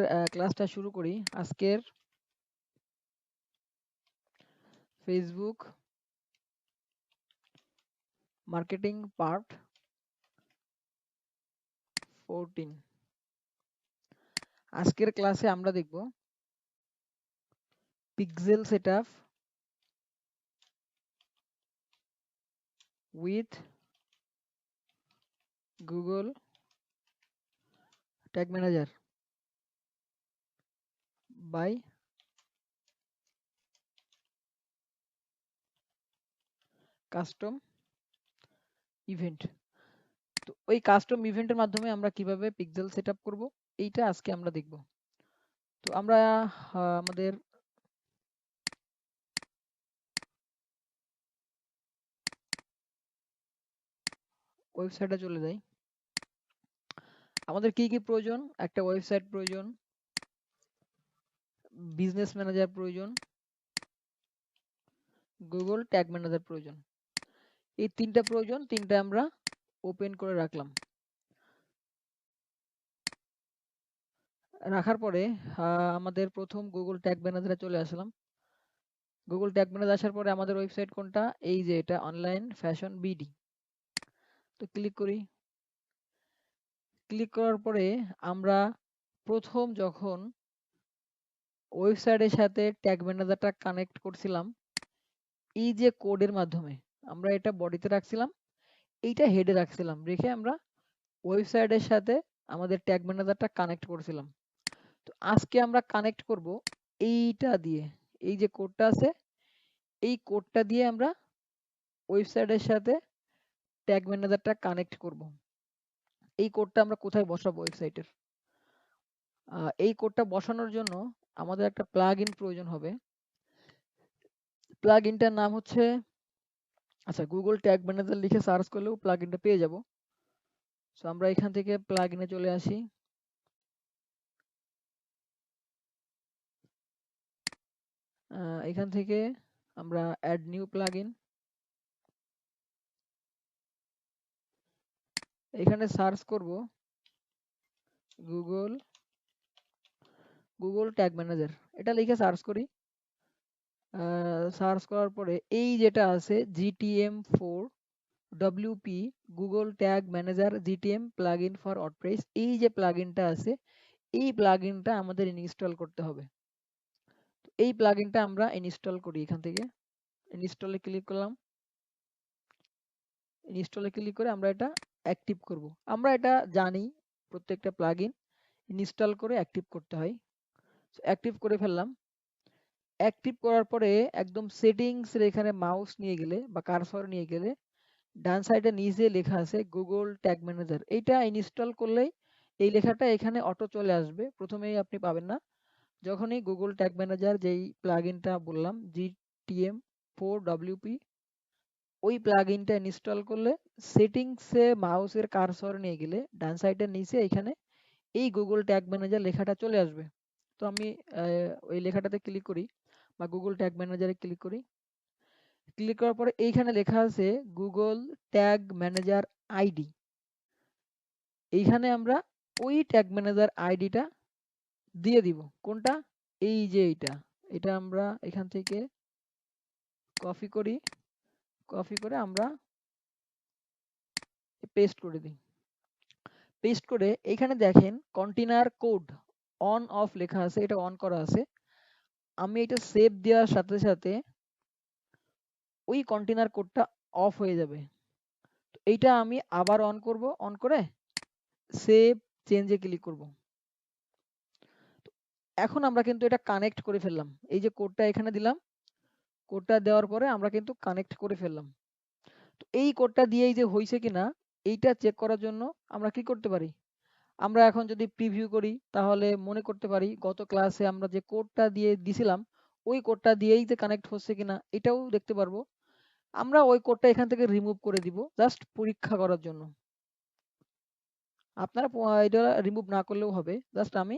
ক্লাসটা শুরু করি। আজকের ফেসবুক মার্কেটিং পার্ট 14। আজকের ক্লাসে আমরা দেখব pixel setup with Google tag manager by custom event. তো ওই কাস্টম ইভেন্টের মাধ্যমে আমরা কিভাবে পিক্সেল সেটআপ করব এইটা আজকে আমরা দেখব। তো আমরা আমাদের ওয়েবসাইটে চলে যাই। আমাদের কি কি প্রয়োজন? একটা ওয়েবসাইট প্রয়োজন, বিজনেস ম্যানেজার প্রয়োজন, গুগল ট্যাগ ম্যানেজার প্রয়োজন। এই তিনটা প্রয়োজন, তিনটা আমরা ওপেন করে রাখলাম। রাখার পরে আমাদের প্রথম গুগল ট্যাগ ম্যানেজারে চলে আসলাম। গুগল ট্যাগ ম্যানেজার আসার পরে আমাদের ওয়েবসাইট কোনটা? এই যে এটা অনলাইন ফ্যাশন বিডি। তো ক্লিক করি। ক্লিক করার পরে আমরা প্রথম যখন ওয়েবসাইটের সাথে ট্যাগ ম্যানেজারটা কানেক্ট করছিলাম, এই যে কোডের মাধ্যমে আমরা এটা বডিতে রাখছিলাম, এইটা হেডে রাখছিলাম, রেখে আমরা ওয়েবসাইটের সাথে আমাদের ট্যাগ ম্যানেজারটা কানেক্ট করছিলাম। তো আজকে আমরা কানেক্ট করব এইটা দিয়ে, এই যে কোডটা আছে এই কোডটা দিয়ে আমরা ওয়েবসাইটের সাথে ট্যাগ ম্যানেজারটা কানেক্ট করব। এই কোডটা আমরা কোথায় বসাবো ওয়েবসাইটের? এই কোডটা বসানোর জন্য আমাদের একটা প্লাগইন প্রয়োজন হবে। প্লাগইনটার নাম হচ্ছে, আচ্ছা, গুগল ট্যাগ ম্যানেজার লিখে সার্চ করলেও প্লাগইনটা পেয়ে যাব। সো আমরা এখান থেকে প্লাগইনে চলে আসি। এখান থেকে আমরা অ্যাড নিউ প্লাগইন, এখানে সার্চ করব গুগল ট্যাগ ম্যানেজার, এটা লিখে সার্চ করি। সার্চ করার পরে এই যেটা আছে GTM4 WP Google tag manager GTM plugin for WordPress, এই যে প্লাগইনটা আছে এই প্লাগইনটা আমাদের ইনস্টল করতে হবে। এই প্লাগইনটা আমরা ইনস্টল করি। এখান থেকে ইনস্টলে ক্লিক করলাম। ইনস্টলে ক্লিক করে আমরা এটা অ্যাক্টিভ করব। আমরা এটা জানি প্রত্যেকটা প্লাগইন ইনস্টল করে অ্যাক্টিভ করতে হয়। অ্যাক্টিভ করে ফেললাম। অ্যাক্টিভ করার পরে একদম সেটিংস এর এখানে মাউস নিয়ে গেলে বা কারসর নিয়ে গেলে ডান সাইডে নিচে লেখা আছে গুগল ট্যাগ ম্যানেজার, এইটা ইনস্টল করলেই এই লেখাটা এখানে অটো চলে আসবে। প্রথমেই আপনি পাবেন না, যখনই গুগল ট্যাগ ম্যানেজার যেই প্লাগইনটা বললাম GTM4WP ওই প্লাগইনটা ইনস্টল করলে সেটিংসে মাউসের কারসর নিয়ে গেলে ডান সাইডের নিচে এখানে এই গুগল ট্যাগ ম্যানেজার লেখাটা চলে আসবে। তো আমি ওই লেখাটাতে ক্লিক করি বা গুগল ট্যাগ ম্যানেজারে ক্লিক করি। ক্লিক করার পরে এইখানে লেখা আছে গুগল ট্যাগ ম্যানেজার আইডি। এইখানে আমরা ওই ট্যাগ ম্যানেজার আইডিটা দিয়ে দিব। কোনটা? এই যে এইটা, এটা আমরা এখান থেকে কপি করি। কপি করে আমরা পেস্ট করে দিই। পেস্ট করে এইখানে দেখেন কন্টেইনার কোড অন অফ লেখা আছে, এটা অন করা আছে। আমি এটা সেভ দেওয়ার সাথে সাথে ওই কন্টেইনার কোডটা অফ হয়ে যাবে। তো এইটা আমি আবার অন করব, অন করে সেভ চেঞ্জে ক্লিক করব। এখন আমরা কিন্তু এটা কানেক্ট করে ফেললাম। এই যে কোডটা এখানে দিলাম, কোডটা দেওয়ার পরে আমরা কিন্তু কানেক্ট করে ফেললাম। তো এই কোডটা দিয়েই যে হইছে কিনা এইটা চেক করার জন্য আমরা কি করতে পারি? আমরা এখন যদি প্রিভিউ করি তাহলে মনে করতে পারি গত ক্লাসে আমরা যে কোডটা দিয়ে দিছিলাম ওই কোডটা দিয়েই যে কানেক্ট হচ্ছে কিনা এটাও দেখতে পারবো। আমরা ওই কোডটা এখান থেকে রিমুভ করে দিব জাস্ট পরীক্ষা করার জন্য। আপনারা এটা রিমুভ না করলেও হবে। জাস্ট আমি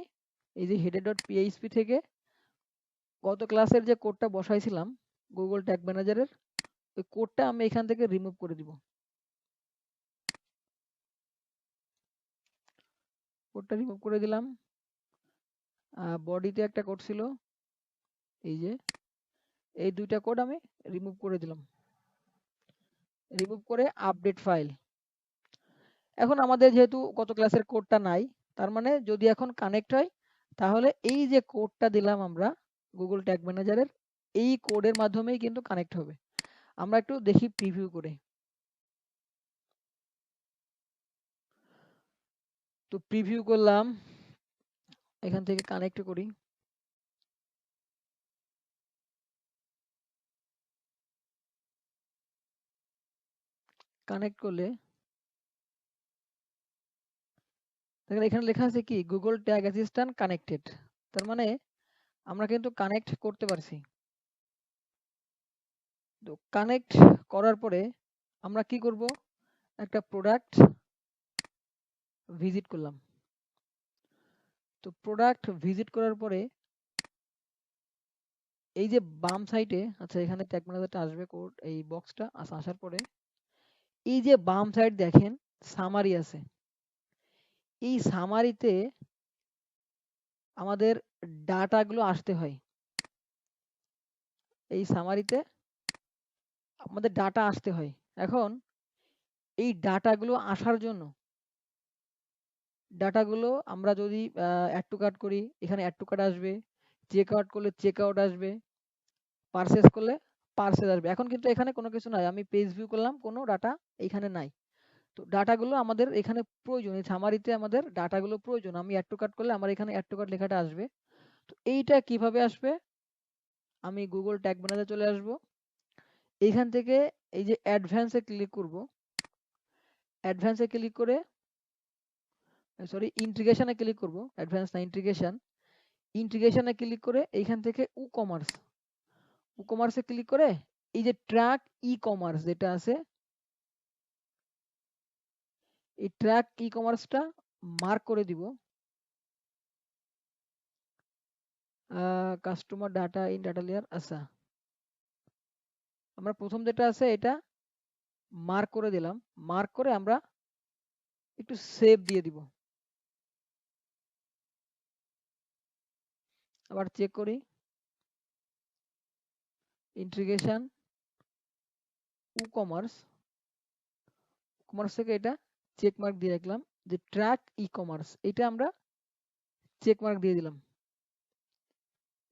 এই যে header.php থেকে গত ক্লাসের যে কোডটা বসাইছিলাম গুগল ট্যাগ ম্যানেজারের ওই কোডটা আমি এখান থেকে রিমুভ করে দিব। কোডটা রিমুভ করে দিলাম। বডিতে একটা কোড ছিল, এই যে এই দুইটা কোড আমি রিমুভ করে দিলাম। রিমুভ করে আপডেট ফাইল। এখন আমাদের যেহেতু গত ক্লাসের কোডটা নাই, তার মানে যদি এখন কানেক্ট হয় তাহলে এই যে কোডটা দিলাম আমরা গুগল ট্যাগ ম্যানেজারের, এই কোডের মাধ্যমেই কিন্তু কানেক্ট হবে। আমরা একটু দেখি প্রিভিউ করে। তো প্রিভিউ করলাম, এখান থেকে কানেক্ট করি। কানেক্ট করলে দেখেন এখানে লেখা আছে কি গুগল ট্যাগ অ্যাসিস্ট্যান্ট কানেক্টেড। তার মানে আমরা কিন্তু কানেক্ট করতে পারছি। তো কানেক্ট করার পরে আমরা কি করব, একটা প্রোডাক্ট ভিজিট করলাম। তো প্রোডাক্ট ভিজিট করার পরে এই যে বাম সাইডে, আচ্ছা এখানে ট্যাগ ম্যানেজারটা আসবে, কোড এই বক্সটা আসার পরে এই যে বাম সাইড দেখেন সামারি আছে। এই সামারিতে আমাদের ডাটাগুলো আসতে হয়। এই সামারিতে আমাদের ডাটা আসতে হয়। এখন এই ডাটাগুলো আসার জন্য ডাটাগুলো আমরা যদি অ্যাড টু কার্ট করি, এখানে অ্যাড টু কার্ট আসবে, চেক আউট করলে চেক আউট আসবে, পারচেজ করলে পারচেজ আসবে। এখন কিন্তু এখানে কোনো কিছু নাই, আমি পেজ ভিউ করলাম, কোনো ডাটা এখানে নাই। তো ডাটাগুলো আমাদের এখানে প্রয়োজন, এই সামারিতে আমাদের ডাটাগুলো প্রয়োজন। আমি অ্যাড টু কার্ট করলে আমার এখানে অ্যাড টু কার্ট লেখাটা আসবে। তো এইটা কিভাবে আসবে, আমি গুগল ট্যাগ ম্যানেজার চলে আসব, এইখান থেকে এই যে অ্যাডভান্সে ক্লিক করব। অ্যাডভান্সে ক্লিক করে সরি ইন্টিগ্রেশনে ক্লিক করব, অ্যাডভান্স না ইন্টিগ্রেশন। ইন্টিগ্রেশনে ক্লিক করে এইখান থেকে ই কমার্সে ক্লিক করে এই যে ট্র্যাক ই কমার্স যেটা আছে, এই ট্র্যাক ই কমার্সটা মার্ক করে দিব। Customer data in data layer, আচ্ছা আমরা প্রথম যেটা আছে এটা মার্ক করে দিলাম। মার্ক করে আমরা একটু সেভ দিয়ে দিব। আবার চেক করি, ইন্টিগ্রেশন ই কমার্স, কমার্স থেকে এটা চেক মার্ক দিয়ে রাখলাম যে ট্র্যাক ই কমার্স, এটা আমরা চেক মার্ক দিয়ে দিলাম।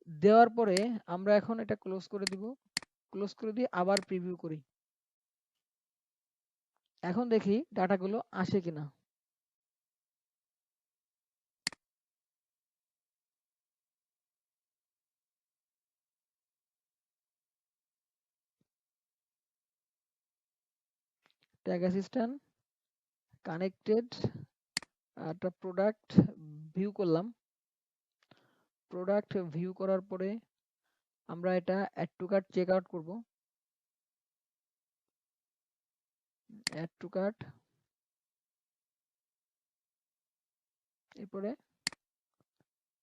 দেওয়ার পরে আমরা এখন এটা ক্লোজ করে দিব। ক্লোজ করে দিয়ে আবার প্রিভিউ করি। এখন দেখি ডাটাগুলো আসে কিনা। ট্যাগ অ্যাসিস্ট্যান্ট কানেক্টেড, একটা প্রোডাক্ট ভিউ করলাম। প্রোডাক্ট ভিউ করার পরে আমরা এটা add to cart check out করবো। অ্যাড টু কার্ট, এরপরে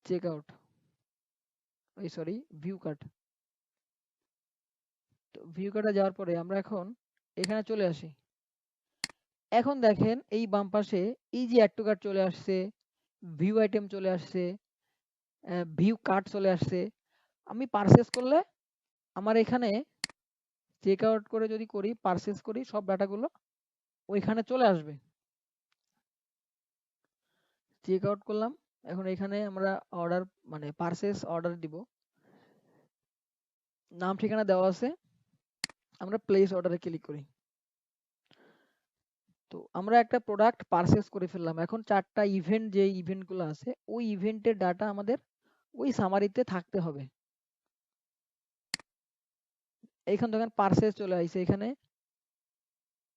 চেক আউট, ওই সরি ভিউ কার্ট। তো ভিউ কার্টে যাওয়ার পরে আমরা এখন এখানে চলে আসি। এখন দেখেন এই বাম পাশে এই যে অ্যাড টু কার্ট চলে আসছে, ভিউ আইটেম চলে আসছে, ভিউ কার্ট চলে আসছে। আমি পারচেস করলে আমার এখানে চেক আউট করে যদি করি, পারচেস করি, সব ডাটাগুলো ওইখানে চলে আসবে। চেক আউট করলাম, এখন এখানে আমরা অর্ডার মানে পারচেস অর্ডার দিব, নাম ঠিকানা দেওয়া আছে, আমরা প্লেস অর্ডারে ক্লিক করি। তো আমরা একটা প্রোডাক্ট পারচেস করে ফেললাম। এখন চারটা ইভেন্ট, যে ইভেন্টগুলো আছে ওই ইভেন্টের ডাটা আমাদের ওই সামারিতে থাকতে হবে। এইখান থেকে পারচেস চলে আসছে, এখানে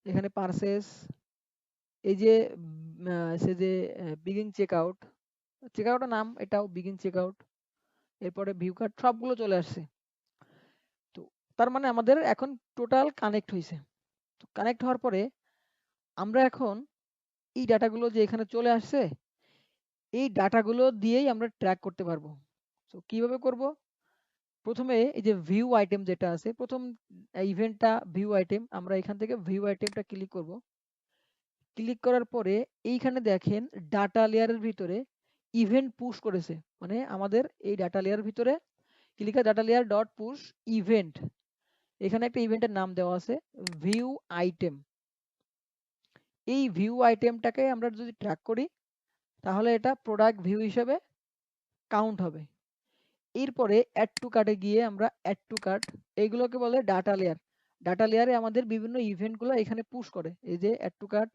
এখানে পারচেস, এই যে সে যে বিগিং চেক আউট, চেক আউটের নাম এটাও বিগিং চেক আউট, এরপরে ভিউ কার্ড সবগুলো চলে আসছে। তো তার মানে আমাদের এখন টোটাল কানেক্ট হয়েছে। তো কানেক্ট হওয়ার পরে আমরা এখন এই ডাটাগুলো যে এখানে চলে আসছে, এই ডাটাগুলো দিয়েই আমরা ট্র্যাক করতে পারবো। তো কিভাবে করব, প্রথমে এই যে ভিউ আইটেম যেটা আছে, প্রথম ইভেন্টটা ভিউ আইটেম, আমরা এখান থেকে ভিউ আইটেমটা ক্লিক করব। ক্লিক করার পরে এইখানে দেখেন ডাটা লেয়ারের ভিতরে ইভেন্ট পুশ করেছে, মানে আমাদের এই ডাটা লেয়ার ভিতরে কি লেখা, data layer dot push event, এখানে একটা ইভেন্টের নাম দেওয়া আছে ভিউ আইটেম। এই ভিউ আইটেমটাকে আমরা যদি ট্র্যাক করি তাহলে এটা প্রোডাক্ট ভিউ হিসেবে কাউন্ট হবে। এরপরে অ্যাড টু কার্টে গিয়ে আমরা অ্যাড টু কার্ট, এইগুলোকে বলে ডাটা লেয়ার। ডাটা লেয়ারে আমাদের বিভিন্ন ইভেন্টগুলো এখানে পুশ করে, এই যে add to cart,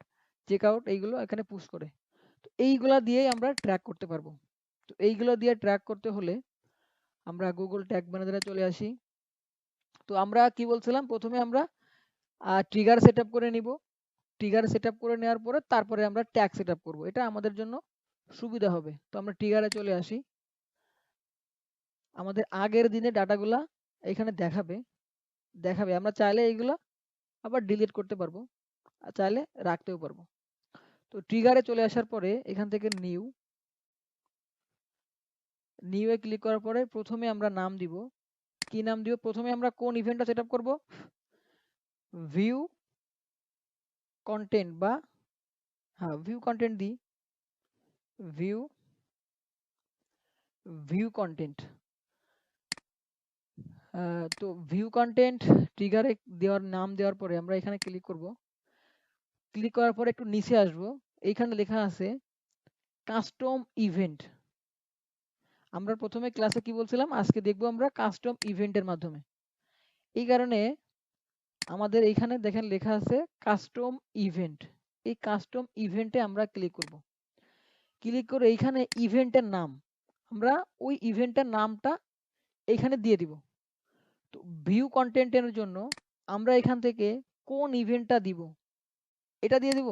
check out, এইগুলো এখানে পুশ করে। তো এইগুলা দিয়েই আমরা ট্র্যাক করতে পারবো। তো এইগুলো দিয়ে ট্র্যাক করতে হলে আমরা গুগল ট্যাগ ম্যানেজারে চলে আসি। তো আমরা কি বলছিলাম, প্রথমে আমরা ট্রিগার সেট আপ করে নিব। ট্রিগার সেট আপ করে নেওয়ার পরে তারপরে আমরা ট্যাগ সেট আপ করবো, এটা আমাদের জন্য সুবিধা হবে। তো আমরা ট্রিগারে চলে আসি। আমাদের আগের দিনে ডাটাগুলা এখানে দেখাবে দেখাবে আমরা চাইলে এইগুলা আবার ডিলিট করতে পারবো, আর চাইলে রাখতেও পারবো। তো ট্রিগারে চলে আসার পরে এখান থেকে নিউ এ ক্লিক করার পরে প্রথমে আমরা নাম দিব। কি নাম দিব, প্রথমে আমরা কোন ইভেন্টটা সেট আপ করবো, ভিউ কন্টেন্ট, বা হ্যাঁ ভিউ কন্টেন্ট দিই, ভিউ ভিউ কন্টেন্ট। তো ভিউ কন্টেন্ট ট্রিগারে দেওয়ার নাম দেওয়ার পরে আমরা এখানে ক্লিক করব। ক্লিক করার পরে একটু নিচে আসব, এইখানে লেখা আছে কাস্টম ইভেন্ট। আমরা প্রথমে ক্লাসে কি বলছিলাম, আজকে দেখবো আমরা কাস্টম ইভেন্টের মাধ্যমে। এই কারণে আমাদের এইখানে দেখেন লেখা আছে কাস্টম ইভেন্ট। এই কাস্টম ইভেন্টে আমরা ক্লিক করব। ক্লিক করে এইখানে ইভেন্টের নাম, আমরা ওই ইভেন্টের নামটা এইখানে দিয়ে দিব। তো ভিউ কন্টেন্টের জন্য আমরা এখান থেকে কোন ইভেন্টটা দিব, এটা দিয়ে দিব।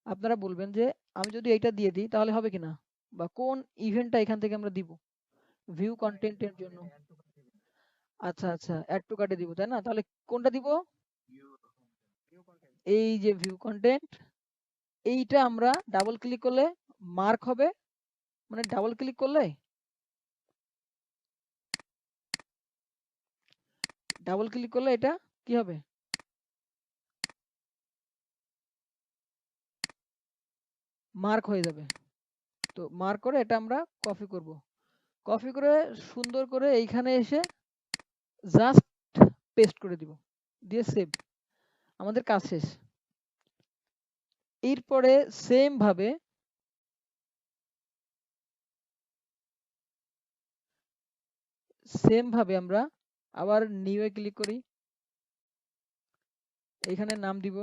আপনারা বলবেন যে আমি যদি এইটা দিয়ে দিই তাহলে হবে কিনা, বা কোন ইভেন্টটা এখান থেকে আমরা দিব ভিউ কন্টেন্টের জন্য। আচ্ছা আচ্ছা, অ্যাড টু কার্টে দিব তাই না, তাহলে কোনটা দিব, এই যে ভিউ কন্টেন্ট, এইটা আমরা ডাবল ক্লিক করলে মার্ক হবে, মানে ডাবল ক্লিক করলে এটা কি হবে, মার্ক হয়ে যাবে। তো মার্ক করে এটা আমরা কপি করব। কপি করে সুন্দর করে এইখানে এসে জাস্ট পেস্ট করে দিব, দিয়ে সেভ, আমাদের কাজ শেষ। এরপরে সেম ভাবে আমরা আবার নিউ এ ক্লিক করি, এখানে নাম দিব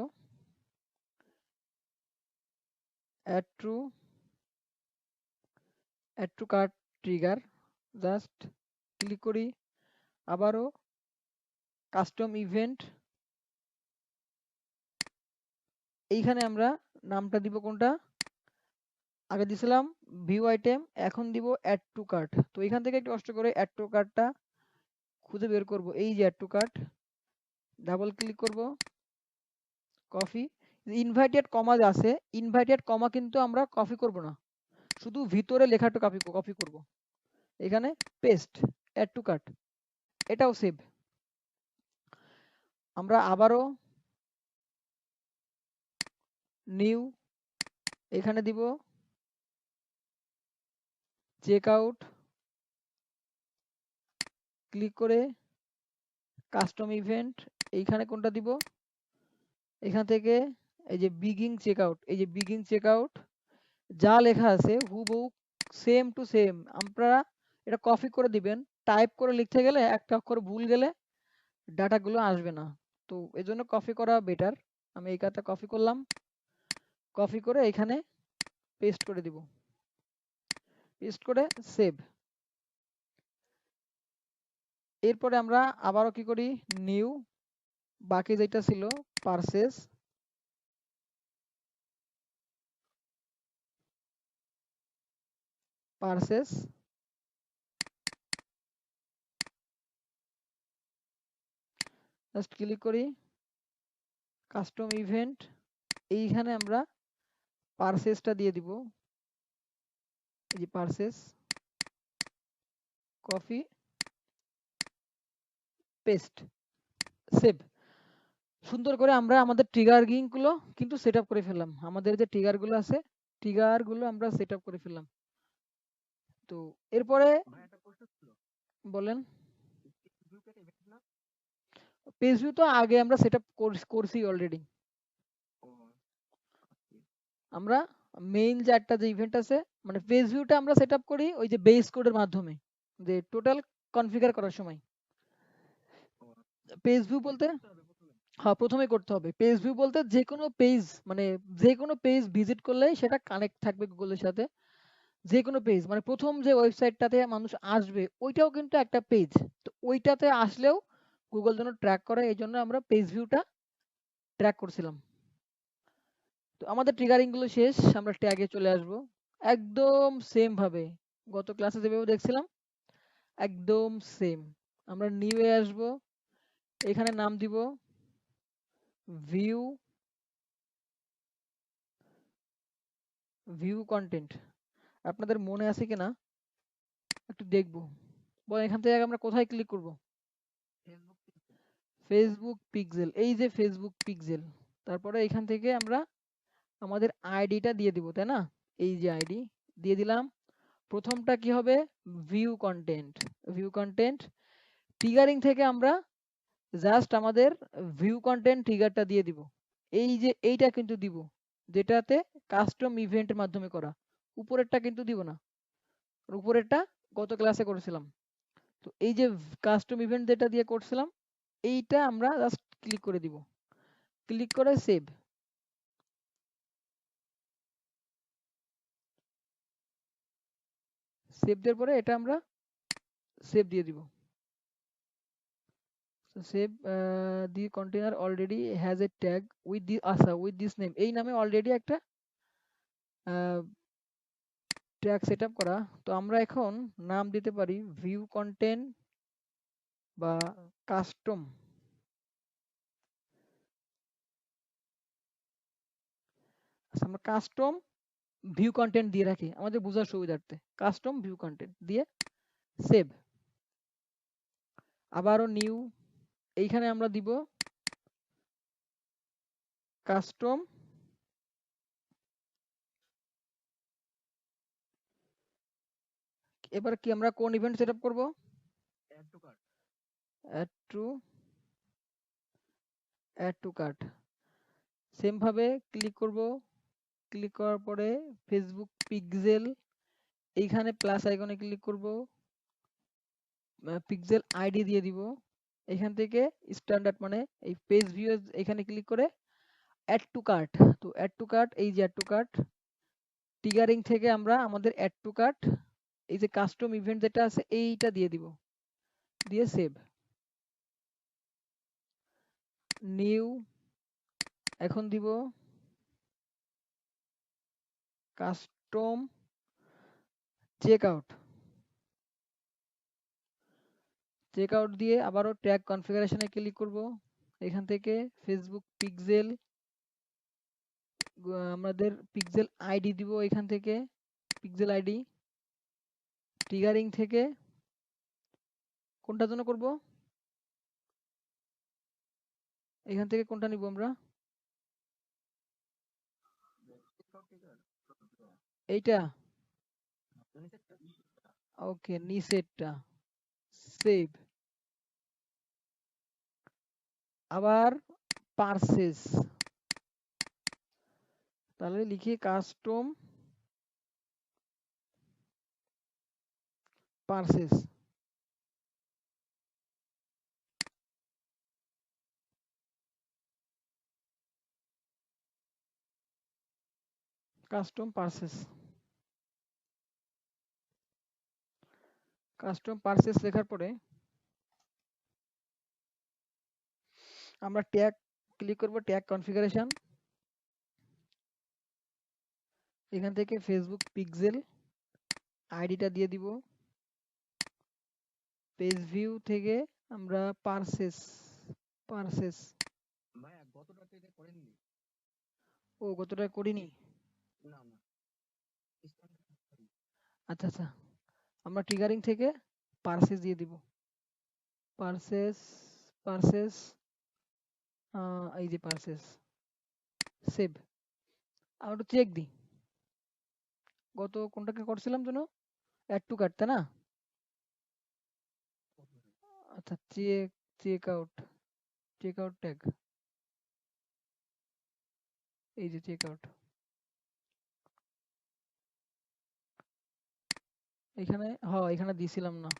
add to cart trigger, just click করি, আবারও কাস্টম ইভেন্ট, এইখানে আমরা নামটা দিব কোনটা, আগে দিছিলাম ভিউ আইটেম, এখন দিব অ্যাড টু কার্ট। তো এখান থেকে একটু কষ্ট করে অ্যাড টু কার্টটা খুঁজে বের করব, এই যে add to cart, double click করব, কপি। ইনভাইটেড কমা আছে, ইনভাইটেড কমা কিন্তু আমরা কপি করব না, শুধু ভিতরে লেখাটা কপি করব। এখানে পেস্ট, অ্যাড টু কার্ট, এটাও সেভ। আমরা আবারও নিউ, এখানে দিব চেক আউট, ক্লিক করে কাস্টম ইভেন্ট, এইখানে কোনটা দিব, এখান থেকে এই যে বিগিং চেক আউট, এই যে বিগিং চেক আউট যা লেখা আছে হুবহু সেম টু সেম আপনারা এটা কপি করে দিবেন। টাইপ করে লিখতে গেলে একটা অক্ষর ভুল গেলে ডাটাগুলো আসবে না, তো এজন্য কপি করা বেটার। আমি এই কাজটা কপি করলাম, কপি করে এখানে পেস্ট করে দিব, পেস্ট করে সেভ। এরপরে আমরা আবারও কি করি, নিউ, বাকি যেটা ছিল পারচেস, পারচেস জাস্ট ক্লিক করি, কাস্টম ইভেন্ট, এইখানে আমরা পারচেসটা দিয়ে দিব, এই যে পারচেস, কপি, পেস্ট, সেভ। সুন্দর করে আমরা আমাদের ট্রিগারিং গুলো কিন্তু সেট আপ করে ফেললাম, আমাদের যে ট্রিগার গুলো আছে ট্রিগার গুলো আমরা সেট আপ করে ফেললাম। তো এরপরে বলেন। পেজ ভিউ তো আগে আমরা সেট আপ করছি অলরেডি। আমরা মেইন যে একটা যে ইভেন্ট আছে, মানে পেজ ভিউটা আমরা সেট আপ করি ওই যে বেস কোডের মাধ্যমে, যে টোটাল কনফিগার করার সময়। পেজ ভিউ বলতে, হ্যাঁ প্রথমে করতে হবে। পেজ ভিউ বলতে যে কোনো পেজ, মানে যে কোনো পেজ ভিজিট করলেই সেটা কানেক্ট থাকবে গুগলের সাথে। যে কোনো পেজ মানে প্রথম যে ওয়েবসাইটটাতে মানুষ আসবে ওইটাও কিন্তু একটা পেজ। তো ওইটাতে আসলেও গুগল যেন ট্র্যাক করে, এই জন্য আমরা পেজ ভিউটা ট্র্যাক করছিলাম। তো আমাদের ট্রিগারিং গুলো শেষ, আমরা ট্যাগে চলে আসব। একদম সেম ভাবে গত ক্লাসে যেভাবে দেখছিলাম একদম সেম। আমরা নিউ এ আসব, এখানে নাম দিব ভিউ, ভিউ কন্টেন্ট। আপনাদের মনে আছে কিনা একটু দেখবো। বলেন এখান থেকে আমরা কোথায় ক্লিক করব? ফেসবুক পিক্সেল, এই যে ফেসবুক পিক্সেল। তারপরে এখান থেকে আমরা আমাদের আইডিটা দিয়ে দিব, তাই না? এই যে আইডি দিয়ে দিলাম। প্রথমটা কি হবে? View content. View content triggering থেকে আমরা জাস্ট আমাদের ভিউ কন্টেন্ট ট্রিগারটা দিয়ে দিব। এই যে এইটা কিন্তু দিব, যেটাতে কাস্টম ইভেন্টের মাধ্যমে করা। উপরেরটা কিন্তু দিব না, উপরেরটা গত ক্লাসে করেছিলাম। তো এই যে কাস্টম ইভেন্ট যেটা দিয়ে করছিলাম, এইটা আমরা জাস্ট ক্লিক করে দিব। ক্লিক করে সেভ। সেভ দেওয়ার পরে এটা আমরা সেভ দিয়ে দিব। Save the container already has a tag with the, আচ্ছা উইথ দিস নেম, এই নামে অলরেডি একটা ট্যাগ সেট আপ করা। তো আমরা এখন নাম দিতে পারি ভিউ কন্টেন্ট বা কাস্টম। আচ্ছা আমরা কাস্টম ভিউ কন্টেন্ট দিয়ে রাখি আমাদের বোঝার সুবিধার্থে। কাস্টম ভিউ কন্টেন্ট দিয়ে সেভ। আবারও নিউ, এইখানে আমরা দিব কাস্টম, এবার কি আমরা কোন ইভেন্ট সেট আপ করবো? Add to, add to cart. Same ভাবে ক্লিক করব। ক্লিক করার পরে ফেসবুক পিক্সেল, এইখানে প্লাস আইকনে ক্লিক করব, পিক্সেল আইডি দিয়ে দিব। এখান থেকে স্ট্যান্ডার্ড মানে এই পেজ ভিউ এখানে ক্লিক করে অ্যাড টু কার্ট। তো অ্যাড টু কার্ট, এই যে অ্যাড টু কার্ট ট্রিগারিং থেকে আমরা আমাদের অ্যাড টু কার্ট, এই যে কাস্টম ইভেন্ট যেটা আছে এইটা দিয়ে দিব, দিয়ে সেভ। নিউ, এখন দিব custom check out. Check out দিয়ে আবারও ট্যাগ কনফিগারেশনে ক্লিক করব। এখান থেকে ফেসবুক পিক্সেল, আমাদের পিক্সেল আইডি দিব, এখান থেকে পিক্সেল আইডি। ট্রিগারিং থেকে কোনটার জন্য করব? এখান থেকে কোনটা নিব আমরা? এইটা, ওকে নিচেরটা সেভ। আবার পারসেস, তাহলে লিখি custom purchase. Custom purchase, custom purchase লেখার পরে আমরা ট্যাগ ক্লিক করব, ট্যাগ কনফিগারেশন। এখান থেকে ফেসবুক পিক্সেল আইডিটা দিয়ে দিব। পেজ ভিউ থেকে আমরা পারসেস, পারসেস, ও গতটা করিনি। আচ্ছা আচ্ছা, আমরা ট্রিগারিং থেকে পারসেস দিয়ে দিব। পারসেস, পারসেস, এই যে পারসেস, সেভ। আর একটু চেক দিই, গত কোনটাকে করছিলাম যেন, অ্যাড টু কার্ট, তাই না? আচ্ছা, check out, check out tag, এই যে চেক আউট, এখানে এখানে দিছিলাম না।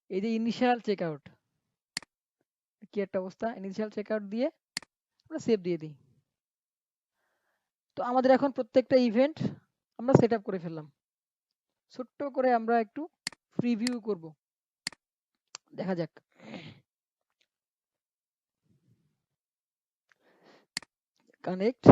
এই যে ইনিশিয়াল চেক আউট, কি একটা অবস্থা, ইনিশিয়াল চেক আউট দিয়ে আমরা সেভ দিয়ে দিই। তো আমাদের এখন প্রত্যেকটা ইভেন্ট আমরা সেট আপ করে ফেললাম। ছোট্ট করে আমরা একটু প্রিভিউ করব, দেখা যাক। কানেক্ট,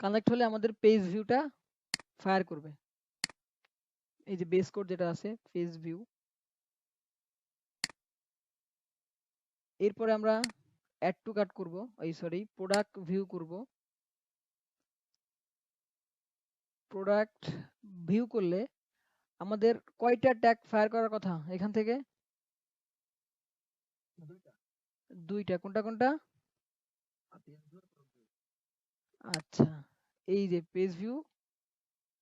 কানেক্ট হলে আমাদের পেজ ভিউটা ফায়ার করবে। এই যে বেস কোড যেটা আছে পেজ ভিউ, এরপরে আমরা অ্যাড টু কার্ট করব, এই সরি প্রোডাক্ট ভিউ করব। প্রোডাক্ট ভিউ করলে আমাদের কয়টা ট্যাগ ফায়ার করার কথা এখান থেকে? দুইটা। কোনটা কোনটা? আচ্ছা, এই যে পেজ ভিউ,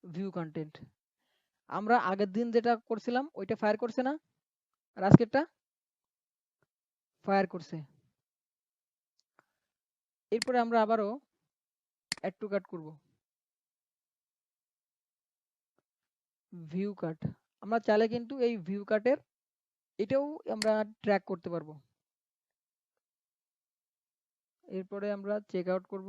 ভিউ কন্টেন্ট, আমরা আগের দিন যেটা করছিলাম ওইটা ফায়ার করছে না? আর আজকেরটা ফায়ার করছে। এরপরে আমরা আবারও অ্যাড টু কার্ট করব, ভিউ কার্ট। আমরা চাইলে কিন্তু এই ভিউ কার্টের এটাও আমরা ট্র্যাক করতে পারবো। এরপরে আমরা চেক আউট করব,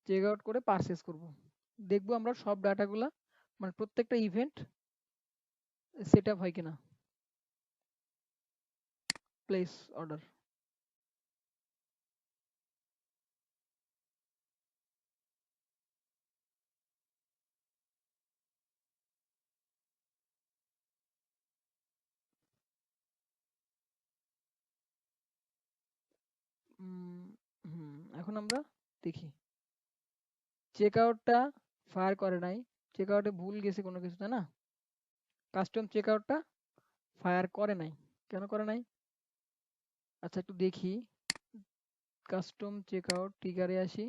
চেক আউট করে পারচেজ করব। দেখবো আমরা সব ডাটাগুলা, মানে প্রত্যেকটা ইভেন্ট সেট আপ হয় কিনা। প্লেস অর্ডার, এখন আমরা দেখি চেক আউটটা ফায়ার করে নাই, চেক আউটে ভুল গেছে কোনো কিছু, তাই না? কাস্টম চেক আউটটা ফায়ার করে নাই, কেন করে নাই? আচ্ছা একটু দেখি, কাস্টম চেক আউট ট্রিগারে আসি,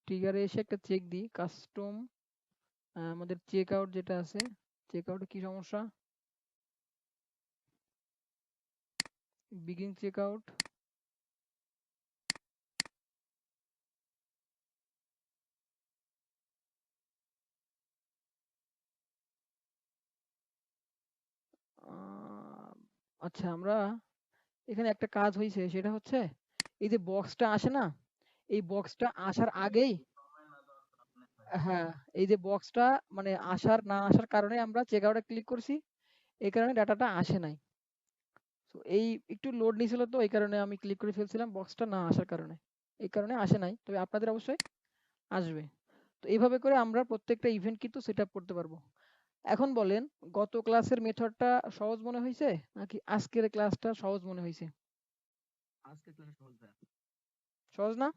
ট্রিগারে এসে একটা চেক দিই কাস্টম, আমাদের চেক আউট যেটা আছে, চেক আউটে কি সমস্যা, বিগিন চেক আউট, আচ্ছা আমরা এখানে একটা কাজ হয়েছে, সেটা হচ্ছে এই যে বক্সটা আসে না, এই বক্সটা আসার আগেই, হ্যাঁ, এই যে বক্সটা মানে আসার না আসার কারণে আমরা চেক আউটে ক্লিক করছি, এই কারণে ডাটাটা আসে নাই। তো এই একটু লোড নিছিল, তো এই কারণে আমি ক্লিক করে ফেলছিলাম বক্সটা না আসার কারণে, এই কারণে আসে নাই, তবে আপনাদের অবশ্যই আসবে। তো এইভাবে করে আমরা প্রত্যেকটা ইভেন্ট কিন্তু সেট আপ করতে পারবো। এখন বলেন, গত ক্লাসের মেথডটা সহজ মনে হয়েছে নাকি আজকের ক্লাসটা সহজ মনে হয়েছে? সহজ না?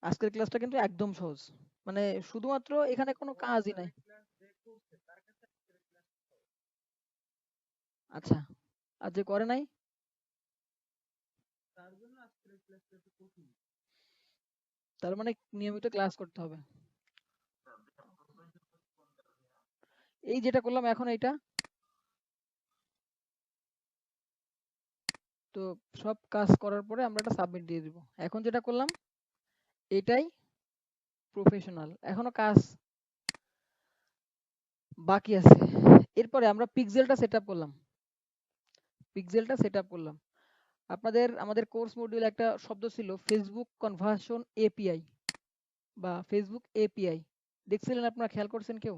আজকের ক্লাসটা কিন্তু একদম সহজ, মানে শুধুমাত্র এখানে কোনো কাজই নাই। আচ্ছা, আর যে করে নাই, তার মানে নিয়মিত ক্লাস করতে হবে। এই যেটা করলাম এখন এইটা, তো সব কাজ করার পরে আমরা এটা সাবমিট দিয়ে দিব। এখন যেটা করলাম এটাই প্রফেশনাল, এখনো কাজ বাকি আছে। এরপরে আমরা পিক্সেলটা সেট আপ করলাম, পিক্সেলটা সেট আপ করলাম। আমাদের কোর্স মডিউলে একটা শব্দ ছিল ফেসবুক কনভার্সন এপিআই বা ফেসবুক এপিআই, দেখছিলেন আপনারা, খেয়াল করছেন কেউ?